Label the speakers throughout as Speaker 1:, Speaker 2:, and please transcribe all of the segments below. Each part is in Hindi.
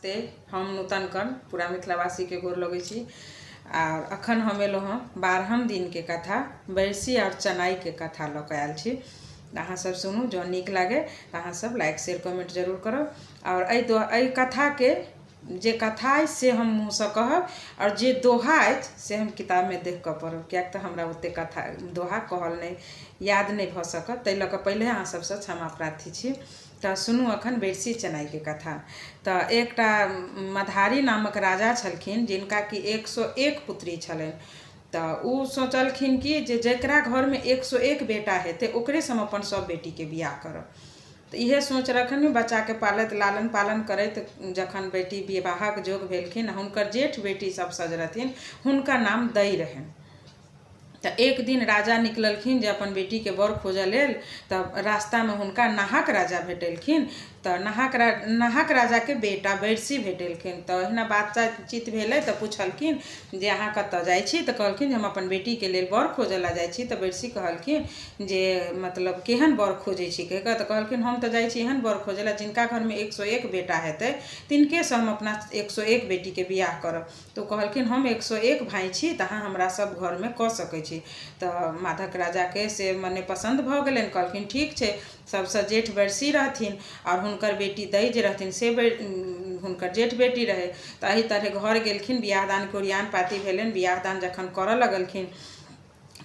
Speaker 1: ते हम नूतन कर्ण पूरा मिथिलावासी के गोर लगे छी। और अखन हम एलो हाँ 12हम दिन के कथा बरसी और चनाई के कथा लऽ आयल छी। अहाँ सब सुनू, जो निक लागे अहाँ सब लाइक शेयर कमेंट जरूर करब। और अई कथा के जे कथा है से हम मुँह से कहब और जे दोहा है से हम किताब में देख कर पढ़ब, क्या तो हमरा ओते कथा दोहा कहल नहीं याद नहीं भ सकत, तै लऽ पहले अहाँ सबसे क्षमा प्रार्थी छी। तो सुनू अखन बरसी चनाई के कथा। तो एकटा मधारी नामक राजा छलखिन जिनका कि 101 पुत्री छलनि। तो उ सोचलखिन कि जकरा घर में 101 बेटा हेतै ओकरे से हम अपन सब बेटी के बियाह करब। तो इहे सोच रखन बच्चा के पालत लालन पालन करैत जखन बेटी विवाहक जोग भेलखिन, हुनकर जेठ बेटी सब सज रहथिन, हुनका नाम दई रहनि। तो एक दिन राजा निकललखिन जे अपन बेटी के बर खोजऽ लेल। तब रास्ता में हुनका नाहक राजा भेटलखिन। तो नाहक राजा के बेटा बरसी भेटलखिन। तो एहिना बातचीत भेलै। तो पूछलखिन जे अहाँ कतऽ जाइ छी। तो कहलखिन जे हम अपन बेटी के लेल बर खोजऽ ला जाइ छी। तो बरसी कहलखिन जे मतलब केहन बर खोजै छी कहि कऽ। तो कहलखिन हम तो जाइ छी एहन बर खोजऽ ला जिनका घर में 101 बेटा हेतै तिनके से हम अपना 101 बेटी के बियाह करब। तो कहलखिन हम 101 भाई छी त अहाँ हमरा सब घर में कऽ सकै छी। तो माधक राजा के से मने पसंद भ गेलनि। कहलखिन ठीक छै। सबसे जेठ बरसी रहथिन और हुनकर बेटी दई जे रहथिन से हुनकर जेठ बेटी रहे। तो एही तरह घर गेलखिन, बियाह दान के ओरियान पाती भेलनि। बियाह दान जखन करऽ लगलखिन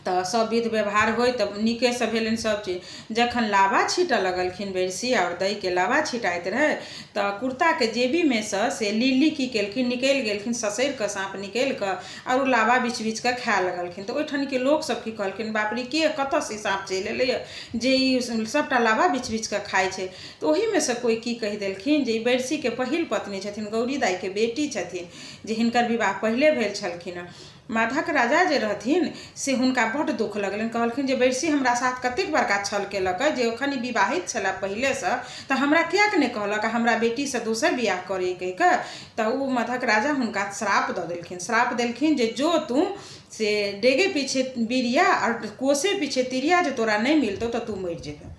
Speaker 1: तो सब विध व्यवहार हो तब नीके से भेलन सब चीज। जखन लावा छीटऽ लगलखिन बरसी और दई के लावा छिटाइत रहे तो कुर्ता के जेबी में से लिल्ली की केलखिन निकल गेलखिन, ससैर के साँप निकल के और लावा बीच बीच के खाए लगलखिन। तो ओहिठाम के लोग सब की कहलखिन बाप रे के कतऽ से साँप चलि एलै जे ई सबटा लावा बीच बीच के खाइ छै। तो ओही में से कोई की कहि देलखिन जे बरसी के पहिल पत्नी छथिन, गौरी दाई के बेटी छथिन, जे हिनकर विवाह पहले भेल छलखिन। माधक राजा जे रहथिन से हुनका बड़ दुख लगलनि। कहलखिन जे बरसी हमरा साथ कतेक बड़का छल केलक जे ओखन विवाहित छला पहले से, तो हमरा कियाक नहि कहलक हमरा बेटी से दोसर बियाह करे कहि कऽ। तो उ माधक राजा हुनका श्राप दऽ देलखिन। श्राप देलखिन जे जो तू से डेगे पीछे बिरिया और कोसे पीछे तिरिया जे तोरा नहीं मिलतौ तो तू मर जेबे।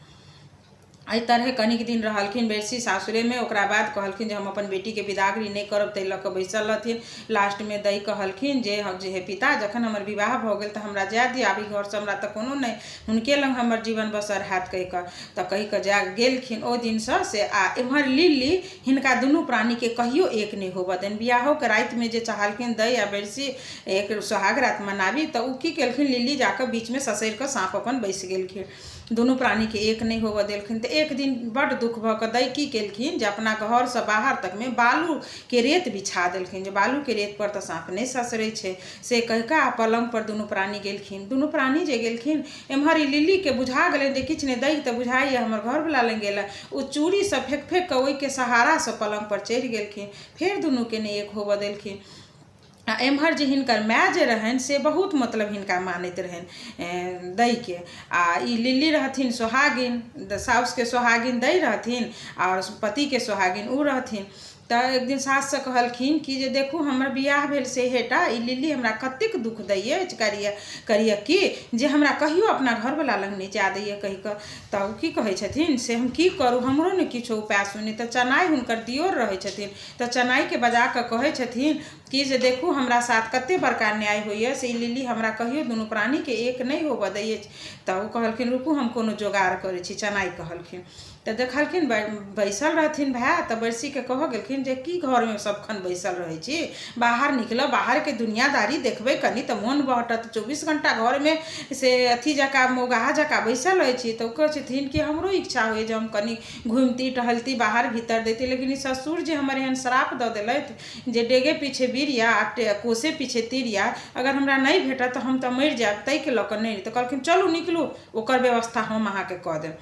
Speaker 1: एहि तरह कनिक दिन रहलखिन बरसी सासुरे में। ओकरा बाद कहलखिन जे हम अपन बेटी के विदागरी नहीं करब, तै लऽ कऽ बैसल रहथिन। लास्ट में दई कहलखिन जे हे पिता जखन हमर विवाह भऽ गेल तऽ हमरा जाय दिअ, आबी घर से हमरा तऽ कोनो नहीं, हुनके लग हमर जीवन बसर हैत कहि कऽ। तऽ कहि कऽ जा गेलखिन। ओ दिन से आ एम्हर लिल्ली हिनका दुनू प्राणी के कहियो एक नहीं होबऽ देन। बियाहो के रात में जे चाहलखिन दई आ बरसी एक सुहाग रात मनाबी तो उ की केलखिन लिल्ली जाकर बीच में ससैर कऽ साँप अपन बैस गेलखिन, दुनू प्राणी के एक नहीं होबऽ देलखिन। तो एक दिन बड़ दुख भऽ कऽ दई की केलखिन जे अपना घर से बाहर तक में बालू के रेत बिछा देलखिन, जे बालू के रेत पर तो साँप नहीं ससरै छै से कहि कऽ आ पलंग पर दुनू प्राणी गेलखिन। दुनू प्राणी जे गेलखिन एम्हर ई लिल्ली के बुझा गेलनि जे किछु नहीं, दई तऽ बुझाइए हमर घरवला लग गेल। ओ चूड़ी से फेंक फेंक कऽ ओहि के सहारा से पलंग पर चढ़ि गेलखिन, फेर दुनू के नहीं एक होबऽ देलखिन। आ एम्हर जे हिनकर माय जे रहनि से बहुत मतलब हिनका मानैत रहनि दई के। आ ई लिल्ली रहथिन सोहागिन, साउस के सोहागिन दई रहथिन और पति के सोहागिन उ रहथिन। तो एक दिन सास से कहलखिन कि जे देखू हमर बियाह भेल से हेटा ई लिल्ली हमरा कतेक दुख दैये करिए कि जे हमरा कहियो अपना घरवला लग नहीं जा दैये कहि कऽ। तऽ की कहै छथिन से हम की करू, हमरो ने किछो उपाय सुनी। तऽ चनाई हुनकर दियोर रहै छथिन। तऽ चनाई के बजा कऽ कहै छथिन कि जे देखू हमरा साथ कते बड़का न्याय होइए से लिल्ली हमरा कहियो दुनू प्राणी के एक नहीं होबऽ दैये। तऽ उ कहलखिन रुकू हम कोनो जोगाड़ करै छी। चनाई कहलखिन तो देखलखिन बैसल रहथिन भाय। तो बरसी के कह गेलखिन जे की घर में सबखन बैसल रहे छी, बाहर निकलब, बाहर के दुनियादारी देखबे कनी तो मन बहटत। 24 घंटा घर में से अथी जका मौगाहा जका बैसल रहे छी। तो कहे छथिन कि हमरो इच्छा होय जे हम कनी घूमती टहलती बाहर भीतर देती, लेकिन ई ससुर जे हमर एहन श्राप दऽ देलथि जे डेगे पीछे बिरिया कोसे पीछे तिरिया, अगर हमरा नहीं भेटत तो हम तो मर जायब, तै के लऽ कऽ नहीं। तो कहलखिन चलू निकलू ओकर व्यवस्था हम अहाँ के कऽ देब।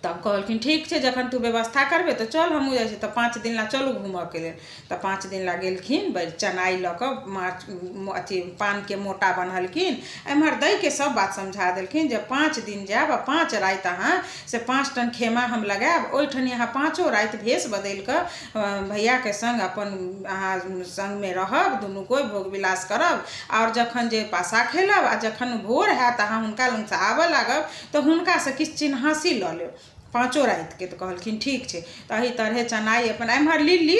Speaker 1: तब कहलखिन ठीक छै जखन तू व्यवस्था करबे तो चल हमहूँ जाइ छी। तो 5 दिन ला चलू घूमऽ के लेल। तो 5 दिन ला गेलखिन। चनाई लऽ कऽ अथी पान के मोटा बन्हलखिन। एम्हर दई के सब बात समझा देलखिन जे 5 दिन जायब आ 5 राति अहाँ से 5 टन खेमा हम लगायब, ओहिठनी अहाँ 5 राति भेष बदल कऽ भैया के संग अपन अहाँ संग में रहब, दुनू कोई भोग विलास करब। और जखन जे पासा खेलब आ जखन भोर हैत अहाँ हुनका लग से आबऽ लागब तो हुनका से किछु चिन्हासी लऽ लेब। पाँचो रात के। तो कहलखिन ठीक है। तो अही तरह चनाई अपन एम्हर लिल्ली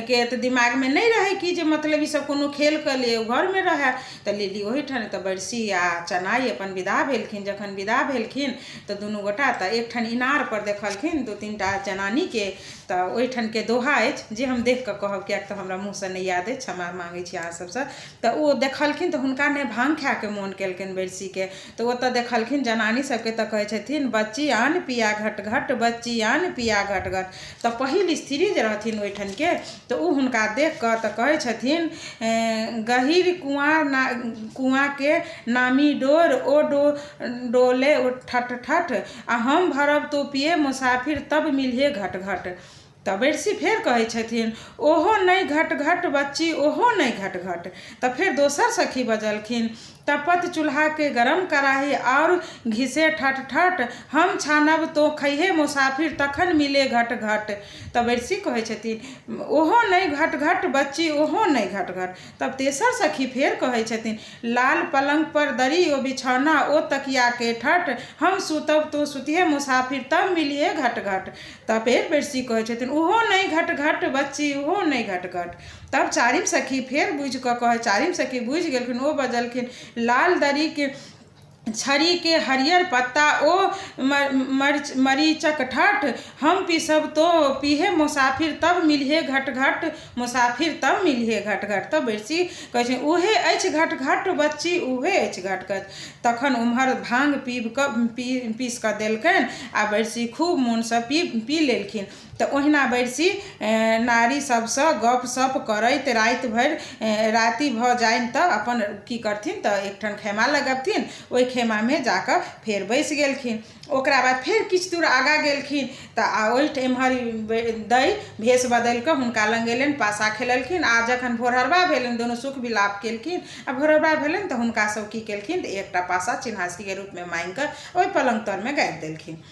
Speaker 1: के तो दिमाग में नहीं रहे कि जे मतलब ई सब कोनो खेल के लिए घर में रहे। तो लिल्ली वही ठन तो बरसी आ चनाई अपन विदा भेलखिन। जखन विदा भेलखिन तो दुनू गोटा तो एक ठन इनार पर देखलखिन 2-3टा जनानी के। तो ओहि ठन के दोहा अछि जे हम देख के कहब, किया तो हमरा मुँह से नहीं याद है, क्षमा मांगे छी अहाँ सबसे। तो वो देखलखिन तो हुनका ने भांग खा के मोन केलखिन बरसी के। तो वो तो देखलखिन जनानी सबके तो कहे छथिन बच्ची आन पिया घट घट, बच्ची आन पिया घट घट। तो पहिल स्त्री जे रहथिन ओहिठन के तो उ हुनका देख के तो कहे छथिन गहीर कुआं के नामी डोर ओ डोले ठठ ठठ, आ हम भरब तो पिए मुसाफिर तब मिलिए घट घट। तो बरसी फेर कहे छथिन ओहो नहीं घट घट बच्ची, ओहो नहीं घट घट। तो फिर दोसर सखी बजलखिन तपत चूल्हा के गरम कराही और घिसे ठठ ठठ, हम छानब तो खैहे मुसाफिर तखन मिले घट घट। तब बरसी कहे छथिन ओहो नहीं घट घट बच्ची, ओहो नहीं घट घट। तब तेसर सखी फेर कहे छथिन लाल पलंग पर दरी ओ बिछौना ओ तकिया के ठट, हम सुतब तो सुतिहे मुसाफिर तब मिलिए घट घट। तब फिर बरसी कहे छथिन ओहो नहीं घट घट बच्ची, ओहो नहीं घट घट। तब चारिम सखी फेर बुझ के कहे, चारिम सखी बुझ गेलखिन। ओ बजलखिन लाल दरी के छड़ी के हरियर पत्ता ओ मरीचक ठठ, हम पीसब तो पीहे मुसाफिर तब मिलिहे घट घट, मुसाफिर तब मिलिहे घट घट। तब बरसी कहै छै उहे अछि घट घट बच्ची, उहे अछि घट घट। तखन उम्हर भांग पीस कऽ देलकनि आ बरसी खूब मोनसँ पी लेलखिन। तो ओहिना बरसी नारी सबसँ गप सप करैत राति भऽ जाइन तऽ अपन की करथिन तऽ एकठन खेमा लगबथिन, ओहि खेमा में जाकर फेर बैस गेलखिन। ओकरा बाद फेर किछु दूर आगा गेलखिन तऽ ओहि एम्हर दई भेष बदलि कऽ हुनका लग गेलनि, पासा खेललखिन। आ जखन भोरहरबा भेलनि दुनू सुख विलाप केलखिन। आ भोरहरबा भेलनि तऽ हुनका सब की केलखिन तऽ एकटा पासा चिन्हासी के रूप में मांगि कऽ ओहि पलंग तर में गाड़ि देलखिन।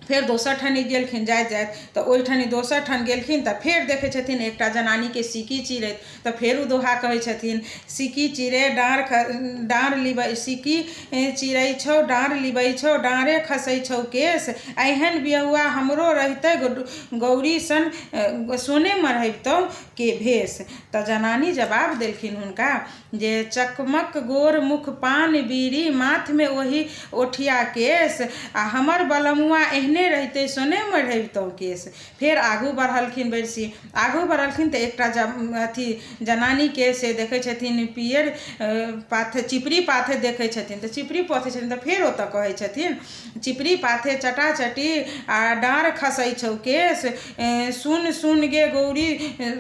Speaker 1: फेर दोसर ठानी गेलखिन जाइत तो ओहि ठानी दोसर ठान गेलखिन तऽ फेर देखे छथिन एकटा जनानी के सिक्की चिरैत। तऽ फेर उ दोहा कहे छथिन सिक्की चिरे डाँर लिबै, सिक्की चिरै छौ डाँर लिबै छौ, डाँरे खसै छौ केश, एहन बियहुआ हमरो रहितै गौरी सन सोने मरहबितौ के भेष। तऽ जनानी जवाब देलखिन हुनका जे चकमक गोर मुख पान बीड़ी, माथ में ओही ओठिया केश, आ हमर बलमुआ एहने रहते सोने मरहबितौ केश। फेर आगू बढ़लखिन बरसी, आगू बढ़लखिन तऽ एकटा अथी जनानी के से देखे छथिन पियर पाथे चिपरी पाथे देखे छथिन। तऽ चिपरी पाथे छथिन तऽ फेर ओतऽ कहे छथिन चिपरी पाथे चटा चटी आ डाँर खसै छौ केश, सुन सुन गे गौरी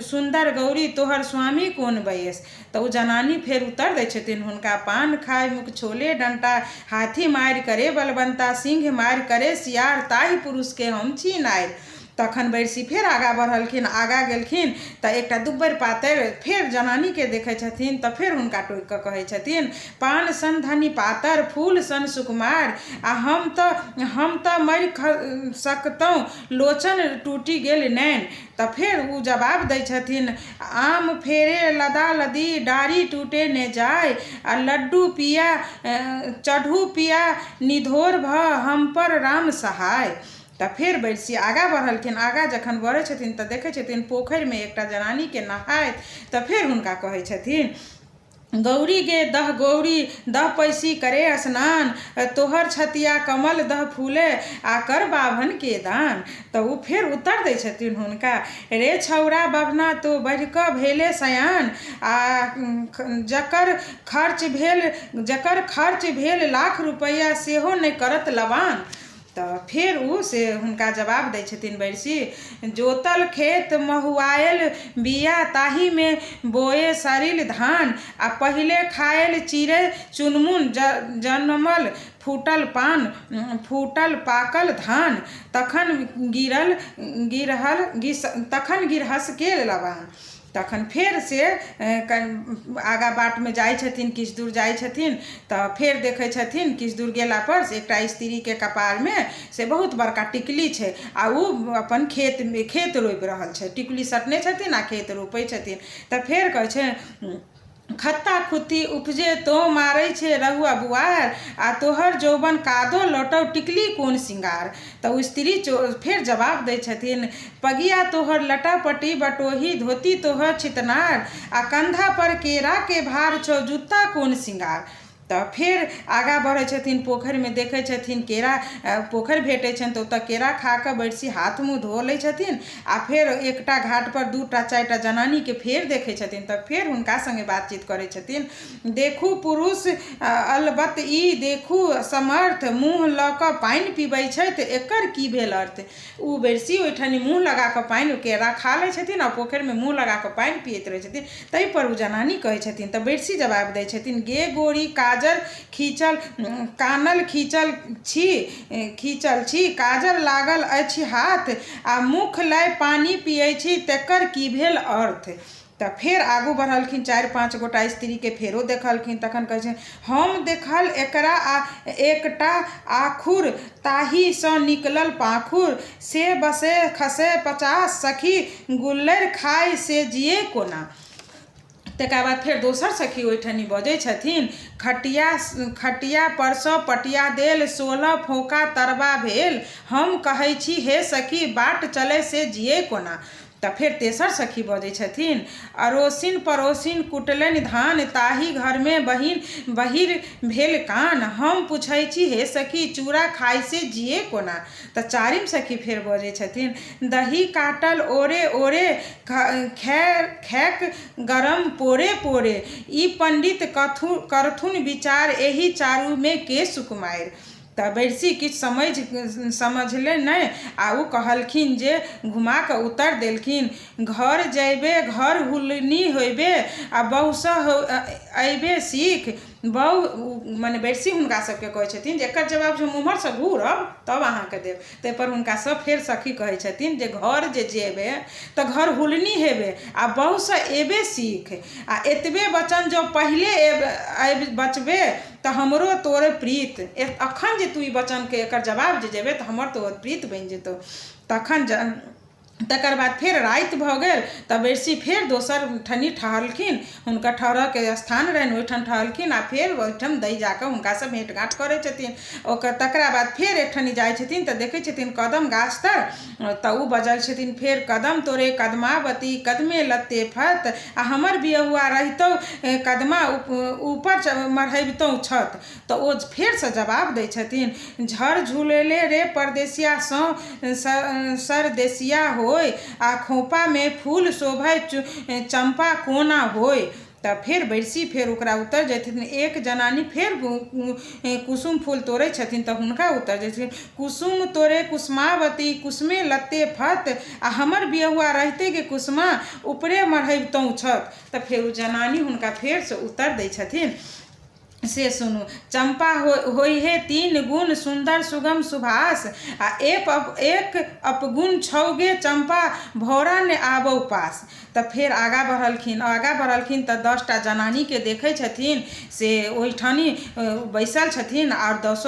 Speaker 1: सुंदर गौरी तोहर स्वामी कोन बैस। तऽ ओ जनानी फेर उत्तर दै छथिन हुनका पान खाय मुख छोले डंटा, हाथी मारि करे बलवंता, सिंह मारि करे सियार, ताहि पुरुष के हम छी नारि। तखन बरसी फेर आगा बढ़लखिन, आगा गेलखिन तऽ एकटा दुब्बर पातर फेर जनानी के देखे छथिन। तऽ फेर हुनका टोकि कऽ कहे छथिन पान सन धनी पातर, फूल सन सुकुमार, आ हम तऽ मरि सकतौं, लोचन टूटि गेल नैन। तऽ फेर उ जवाब दै छथिन आम फेरे लदा लदी, डारी टूटे ने जाय, आ लड्डू पिया चढ़ू पिया निधोर भ, हम पर राम सहाय। तऽ फेर बरसी आगा बढ़लखिन, आगा जखन बढ़ै छथिन तऽ देखै छथिन पोखरि में एकटा जनानी के नहाइत। तऽ फेर हुनका कहै छथिन गौरी गे दह गौरी दह पैसी करे स्नान, तोहर छतिया कमल दह फूले आ कर बाभन के दान। तऽ ओ फेर उत्तर दै छथिन हुनका रे छौरा बभना तो बढ़ि कऽ भेले सयान, आ जकर खर्च भेल लाख रुपैया सेहो नहि करत लवान। तऽ फेर उ से हुनका जवाब दै छथिन बरसी जोतल खेत महुआयल बिया, ताही में बोए सरिल धान, आ पहिले खायल चिड़ै चुनमुन, जनमल फूटल पान फूटल पाकल धान, तखन गिरहस के लबान। तखन फेर से आगा बाट में जाइ छथिन, किछु दूर जाइ छथिन तऽ फेर देखै छथिन किछु दूर गेला पर से एकटा स्त्री के कपार में से बहुत बड़का टिकली छै, आ उ अपन खेत रोपि रहल छै, टिकली सटने छथिन आ खेत रोपै छथिन। तऽ फेर कहै छै खत्ता खुत्ती उपजे तो मारै छे रहुआ बुआर, आ तोहर जौबन कादो लौटौ टिकली कोन सिंगार। तो ओ स्त्री फिर जवाब दै छथिन, पगिया तोहर लटापटी बटोही धोती तोहर छितनार, आ कंधा पर केरा के भार छौ जूता कोन सिंगार। तो फिर आगा बढ़े छथिन, पोखरि में देखे छथिन केरा, पोखरि भेटे छन तो ओतऽ केरा खा कऽ बैठसी हाथ मुँह धो लै छथिन। आ फिर एकटा घाट पर 2टा 4टा जनानी के फेर देखे छथिन, तऽ फेर हुनका संगे बातचीत करे छथिन। देखू पुरुष अलबत ई देखू समर्थ, मुँह लऽ कऽ पानि पीबै छथि एकर की भेल अर्थ। ओ बेरसी ओहिठानी मुँह लगा कऽ पानि केरा खा लै छथिन आ पोखरि में मुँह लगा कऽ पानि पियैत रहै छथिन। ताहि पर ओ जनानी कहै छथिन, तऽ बेरसी जवाब दै छथिन, गे गोरी काजर खींचल कानल खींचल छी, काजर लागल अछि हाथ, आ मुख लय पानी पियै छी तेकर की भेल अर्थ। तऽ फेर आगू बढ़लखिन, 4-5 गोटा स्त्री के फेरो देखलखिन, तखन कहै छै, हम देखल एकरा एकटा आखुर, ताही सँ निकलल पाखुर, से बसे खसे 50 सखी, गुल्लरि खाय से जिये कोना। तकर बाद फेर दोसर सखी ओहिठनी बजै छथिन, खटिया परसँ पटिया देल, 16 फोका तरबा भेल, हम कहै छी हे सखी बाट चलै से जिये कोना। तऽ फेर तेसर सखी बजै छथिन, अरोसिन पड़ोसिन कुटलनि धान, ताही घर में बहिर भेल कान, हम पूछै छी हे सखी चूड़ा खाय से जिये कोना। तऽ चारिम सखी फेर बजै छथिन, दही काटल ओरे ओरे, खैक गरम पोरे पोरे, ई पंडित करथुन विचार, एही चारू में के सुकुमार। तऽ बेरसी किछु समझले नहि, आ ओ कहलखिन जे घुमा कऽ उत्तर देलखिन, घर जयबे घर हुलनी होइबे, आ बहुसँ अयबे सीख। बहु मने बेरसी हुनका सबके कहै छथिन जे एकर जवाब जे हम उम्हरसँ घूरब तब अहाँके देब। ताहिपर हुनका सब फेर सखी कहै छथिन जे घर जे जेबे तऽ घर हुलनी हेबे, आ बहुसँ एबे सीख, आ एतबे बचन जो पहिले बचबे तऽ हमरो तोरे प्रीत। अखन जे तू ई वचनके एकर जवाब जे जेबे तऽ हमर तोर प्रीत बनि जेतौ। तकर बाद फेर राति भऽ गेल, तऽ बेरसी फेर दोसर ठनी ठहरलखिन, हुनका ठहरऽके स्थान रहनि ओहिठाम ठहरलखिन, आ फेर ओहिठाम दही जाकऽ हुनकासँ भेँट घाँट करै छथिन। तकरा बाद फेर एकठनी जाइ छथिन तऽ देखै छथिन कदम गाछ तर, तऽ ओ बजल छथिन फेर, कदम तोरे कदमावती कदमे लत्ते फत, आ हमर बियहुआ रहितौ कदमा ऊपर मढ़ैबतौ छत। तऽ ओ फेरसँ जवाब दै छथिन, झड़ झुलेले रे परदेसिया सँ सरदेसिया होय, आ खोपा में फूल शोभै चंपा कोना होय। तऽ फेर बेरसी फेर ओकरा उत्तर जथिन, एक जनानी फेर कुसुम फूल तोड़ै छथिन तऽ हुनका उत्तर जथिन, कुसुम तोरे कुसुमावती कुसुमे लत्ते फत, आ हमर बियहुआ रहिते के कुसुमा ऊपरे मढ़ैबतौ छत। तऽ फेर ओ जनानी हुनका फेरसँ उत्तर दै छथिन, से सुनू, चंपा होई है 3 गुण सुंदर सुगम सुभाष, आ एक अपगुण छौगे चंपा भौरा ने आबौ पास। तऽ फेर आगा बढ़लखिन तऽ 10टा जनानी के देखै छथिन से ओहिठानी बैसल छथिन, और 10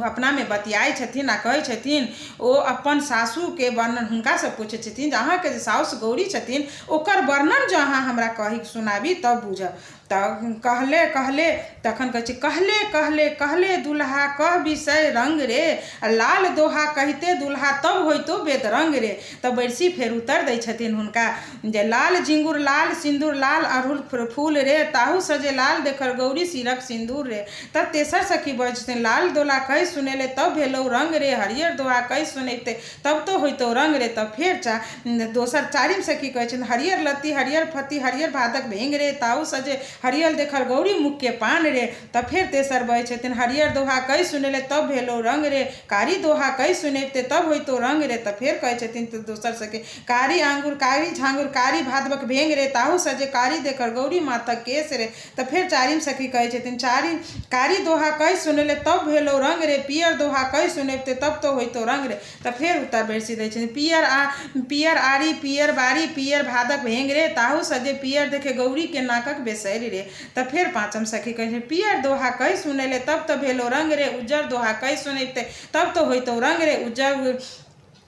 Speaker 1: अपना में बतियाइ छथिन, आ कहै छथिन, ओ अपन सासू के वर्णन हुनकासँ पूछै छथिन जे अहाँके जे साउस गौरी छथिन ओकर वर्णन जो अहाँ हमरा कहि सुनाबी तब बुझब। तऽ कहले तखन कहै छै, कहले दुल्हा कह विषय रंग रे, लाल दोहा कहते दुल्हा तब होइतो बेदरंग रे। तऽ बेरसी फेर उत्तर दै छथिन हुनका जे लाल झिंगुर लाल सिंदूर लाल अड़हुल फूल रे, ताहू सजे लाल देखर गौरी सिरक सिंदूर रे। तब तेसर सखी बजै छथिन, लाल दोला कहि सुनेले तब भेलौ रंग रे, हरियर दोहा कहि सुनैते तब तो होइतौ रंग रे। तब फेर दोसर चारिम सखी कहै छथिन, हरियर लत्ती हरियर फत्ती हरियर भादक भेंग रे, ताहू सजे हरियर देखर गौरी मुख के पान रे। तब फिर तेसर बजै छथिन, हरियर दोहा कहि सुनेले तब भेलौ रंग रे, कारी दोहा कहि सुनैते तब होइतौ रंग रे। तब फिर कहै छथिन तो दोसर सखी, कारी आंगुर कारी झांगुर कारी भादवक भेंग रे, ताहू सजे कारी देखर गौरी मातक केस रे। तब फिर चारिम सखी कहै छथिन, कारी दोहा कहि सुनेले तब भेलौ रंग रे, पियर दोहा कहि सुनैते तब तो होइतौ रंग रे। तब फिर उत्तर बेरसी दै छथिन, पियर आरी पियर बारी पियर भादक भेंग रे, ताहू सजे पियर देखे गौरी के नाकक बेसैरी रे। तब फिर पांचम सखी कहै छै, पियर दोहा कहि सुनेले तब तो भेलो रंग रे, उज्जर दोहा कहि सुनैते तब तो होइतौ रंग रे,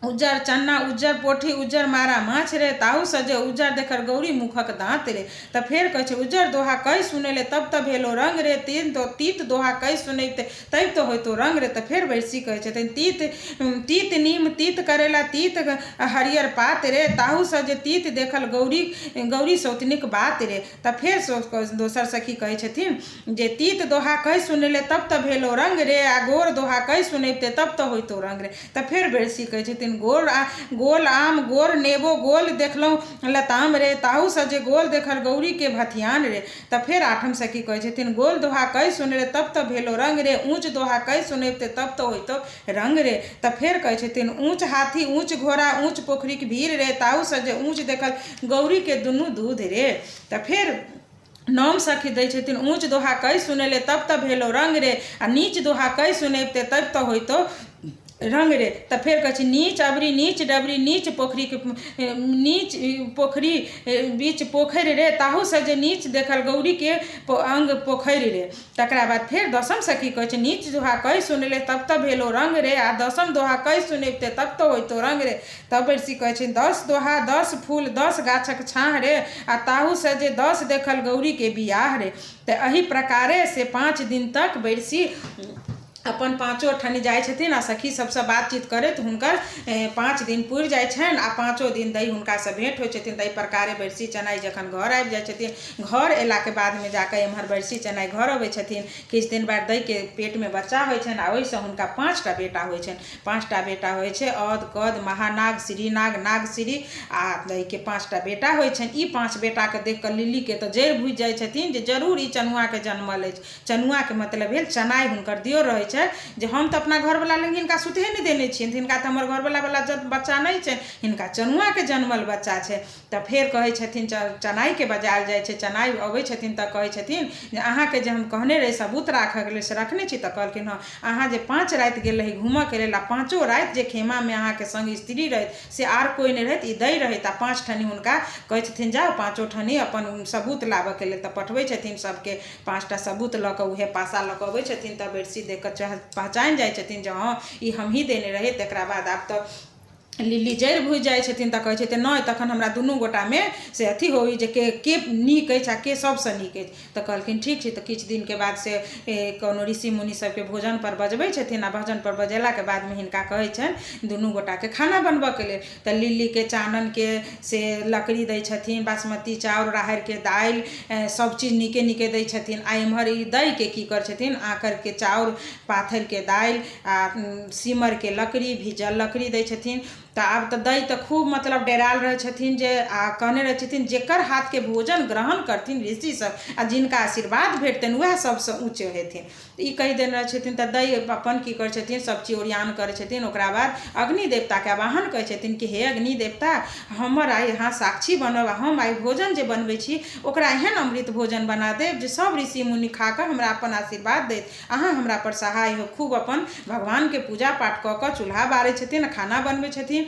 Speaker 1: उज्जर चन्ना उज्जर पोठी उज्जर मारा माछ रे ताहू सजे उज्जर देखर गौरी मुखक दाँत रे। तऽ फेर कहै छै उज्जर दोहा कहि सुनेले तब तऽ भेलो रंग रे, तीत दोहा कहि सुनैते तब तऽ होइतो रंग रे। तऽ फेर वैसी कहै छथिन तीत नीम तीत करेला तीत हरियर पात रे, ताहू सजे तीत देखल गौरी सौतनिक बात रे। तऽ फेर दोसर सखी कहै छथिन जे तीत दोहा कहि सुनेले तब तऽ भेलो रंग रे, आ गोर दोहा कहि सुनैते तब तऽ होइतो रंग रे। तऽ फेर वैसी कहै छथिन गोल आम गोर नेबो गोल देखलहुँ लताम रे, ताहू सजे गोल देखल गौरी के भथियान रे। तऽ फेर आठम सखी कहै छथिन गोल दोहा कहि सुनले तब तऽ भेलो रंग रे, ऊँच दोहा कहि सुनैते तब तऽ होइतो रंग रे। तऽ फेर कहै छथिन ऊँच हाथी ऊँच घोड़ा ऊँच पोखरिक भीड़ रे, ताहू सजे ऊँच देखल गौरी के दुनू दूध रे। तऽ फेर नौम सखी दै छथिन ऊँच दोहा कहि सुनेले तब तऽ भेलो रंग रे, आ नीच दोहा कहि सुनैते तब तऽ होइतो रंग रे। तऽ फेर कहै छै नीच अबरी नीच डबरी नीच पोखरी बीच पोखरि रे, ताहू सजे नीच देखल गौरी के अंग पोखरि रे। तकरा बाद फेर दसम सखी कहै छै नीच दोहा कहि सुनले तब तऽ भेलो रंग रे, आ दसम दोहा कहि सुनैते तब तऽ होइतो रंग रे। तब वैसी कहै छै 10 दोहा 10 फूल 10 गाछक छाह रे, आ ताहू सजे 10 देखल गौरी के बियाह रे। तऽ एही प्रकारे से 5 दिन तक वैसी अपन पाँचो ठनी जाइ छथिन आ सखी सबसँ बातचीत करैत हुनकर 5 दिन पुरि जाइ छनि, आ 5 दिन दै हुनकासँ भेँट होइ छथिन। ताहि प्रकारे वैसी चेनाइ जखन घर आबि जाइ छथिन, घर अयलाके बादमे जाकऽ एम्हर वैसी चेनाइ घर अबै छथिन। किछु दिन बाद दैके पेटमे बच्चा होइ छनि, आ ओहिसँ हुनका 5टा बेटा होइ छनि। 5टा बेटा होइ छै औद कद महानाग श्रीनाग नागश्री, आ दैके 5टा बेटा होइ छनि। ई 5 बेटाके देख कऽ लिल्लीके तऽ जड़ि बुझि जाइ छथिन जे जरूर ई चनुआके जन्मल अछि। चनुआके मतलब भेल चनाइ हुनकर दियो रहै छै जे हम तऽ अपना घरवला लग हिनका सुतहे नहि देने छियनि, हिनका तऽ हमर घरवला बच्चा नहि छै, हिनका चनुआके जन्मल बच्चा छै। तऽ फेर कहै छथिन चनाइके बजायल जाइ छै। चनाइ अबै छथिन तऽ कहै छथिन जे अहाँके जे हम कहने रही सबूत राखऽके लेल से रखने छी। तऽ कहलखिन हँ, अहाँ जे 5 राति गेल रही घूमऽके लेल, आ 5 राति जे खेमामे अहाँके संग स्त्री रहथि से आर कोइ नहि रहथि, ई दै रहथि। आ 5 ठनी हुनका कहै छथिन जाउ 5 ठनी अपन सबूत लाबऽके लेल। तऽ पठबै छथिन सबके 5टा सबूत लऽ कऽ, उहे पासा लऽ कऽ अबै छथिन। तऽ वैसी देख कऽ पहचानि जाइ छथिन जे हाँ ई हमही देने रही। तकरा बाद आब तऽ लिल्ली जड़ि बुझि जाइ छथिन। तऽ कहै छथिन नहि, तखन हमरा दुनू गोटामे से अथी होई जे के नीक अछि आ के सबसँ नीक अछि। तऽ कहलखिन ठीक छै। तऽ किछु दिनके बाद से कोनो ऋषि मुनि सबके भोजनपर बजबै छथिन, आ भोजनपर बजेलाके बादमे हिनका कहै छनि दुनू गोटाके खाना बनबऽके लेल। तऽ लिल्लीके चाननके से लकड़ी दै छथिन, बासमती चाउर राहरिके दालि सबचीज नीके नीके दै छथिन। आ एम्हर ई दैके की करै छथिन आँकरके चाउर पाथरके दालि आ सीमरके लकड़ी भिजल लकड़ी दै छथिन। तऽ आब तऽ दै तऽ खूब मतलब डेराल रहै छथिन जे, आ कहने रहै छथिन जेकर हाथके भोजन ग्रहण करथिन ऋषि सब आ जिनका आशीर्वाद भेटतनि वएह सबसँ ऊँच हेथिन। ई कहि देने रहै छथिन। तऽ दै अपन की करै छथिन सब चीज ओरियान करै छथिन। ओकरा बाद अग्नि देवताके आवाहन करै छथिन कि हे अग्नि देवता, हमर आइ यहाँ साक्षी बनब, हम आइ भोजन जे बनबै छी ओकरा एहन अमृत भोजन बना देब जे सब ऋषि मुनि खा कऽ हमरा अपन आशीर्वाद देत। अहाँ हमरा पर सहाय हो। खूब अपन भगवानके पूजा पाठ कऽ कऽ चूल्हा बारै छथिन, खाना बनबै छथिन।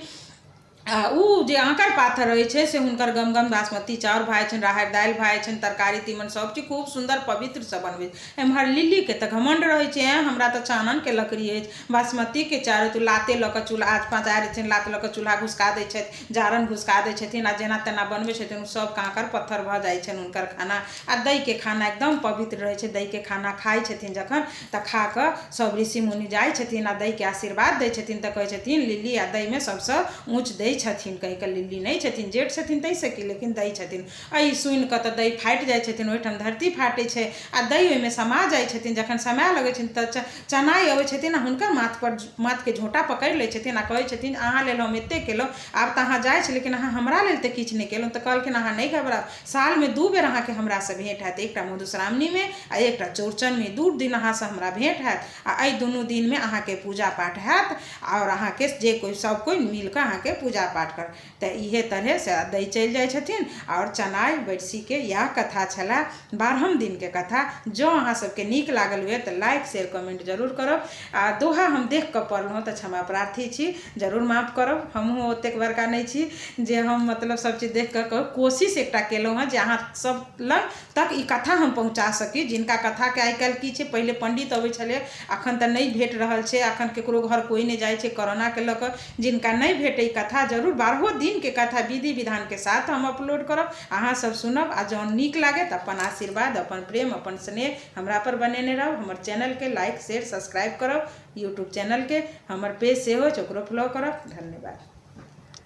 Speaker 1: आ उ जे आँकर पाथर रहै छै से हुनकर गमगम बासमती चाउर भाइ छनि, राहरि दालि भाइ छनि, तरकारी तीमन सब चीज खूब सुन्दर पवित्रसँ बनबै। एम्हर लिल्लीके तऽ घमण्ड रहै छै, हमरा तऽ चाननके लकड़ी अछि, बासमतीके चाउर तऽ लाते लऽ कऽ चूल्हा पजारै छथिन, लात लऽ कऽ चूल्हा घुसका दै छथि, जारन घुसका दै छथिन, आ जेना तेना बनबै छथिन सब काँकर पत्थर भऽ जाइ छनि हुनकर खाना। आ दैके खाना एकदम पवित्र रहै छै। दैके खाना खाइ छथिन जखन तऽ खा कऽ सब ऋषि मुनि जाइ छथिन आ दैके आशीर्वाद दै छथिन। तऽ कहै छथिन लिल्ली आ दैमे सबसँ ऊँच दै छथिन। कहि कऽ लिल्ली नहि छथिन, जेठ छथिन तैसँ कि, लेकिन दै छथिन। एहि सुनि कऽ तऽ दै फाटि जाइ छथिन, ओहिठाम धरती फाटै छै आ दै ओहिमे समा जाइ छथिन। जखन समाय लगै छथिन तऽ चनाइ अबै छथिन आ हुनकर माथके झोँटा पकड़ि लै छथिन आ कहै छथिन अहाँ लेल हम एतेक केलहुँ, आब तऽ अहाँ जाइ छी लेकिन अहाँ हमरा लेल तऽ किछु नहि केलहुँ। तऽ कहलखिन अहाँ नहि घबराउ, सालमे 2 बेर अहाँके हमरासँ भेँट हैत, एकटा मधुश्रावणीमे आ एकटा चौड़चनमे। 2 दिन अहाँसँ हमरा भेँट हैत, आ एहि दुनू दिनमे अहाँके पूजा पाठ हैत, आओर अहाँके जे कोइ सब कोइ मिलि कऽ अहाँके पूजा पूजा पाठ कर। तो इहे तरह से दै चलि जाइ छथिन। और चनाई बरसी के यह कथा छला 12 दिन के कथा। जो अहाँ सबके नीक लागल हुए तो लाइक शेयर कमेंट जरूर करब। आ दोहा हम देख कऽ पढ़लहुँ तो क्षमा प्रार्थी छी, जरूर माफ करब। हमहूँ ओतेक बड़का नहीं छी जे हम मतलब सब चीज देख कऽ कोशिश एकटा केलहुँ हँ जे अहाँ सब लग तक ई कथा हम पहुँचा सकी। जिनका कथा के आइ काल्हि की छै, पहिले पंडित अबै छलै, अखन तऽ नहीं भेट रहल छै, अखन केकरो घर कोई नहीं जाइ छै कोरोना के लऽ कऽ। जिनका नहीं भेटै कथा, जरूर 12 दिन के कथा विधि विधान के साथ हम अपलोड करब, अहाँ सब सुनब। आ जौन नीक लागे तो अपन आशीर्वाद, अपन प्रेम, अपन स्नेह हमरा पर बनेने रहब। हमर चैनल के लाइक शेयर सब्सक्राइब करब, यूट्यूब चैनल के हमर पेज से हो ओकरो फॉलो करब। धन्यवाद।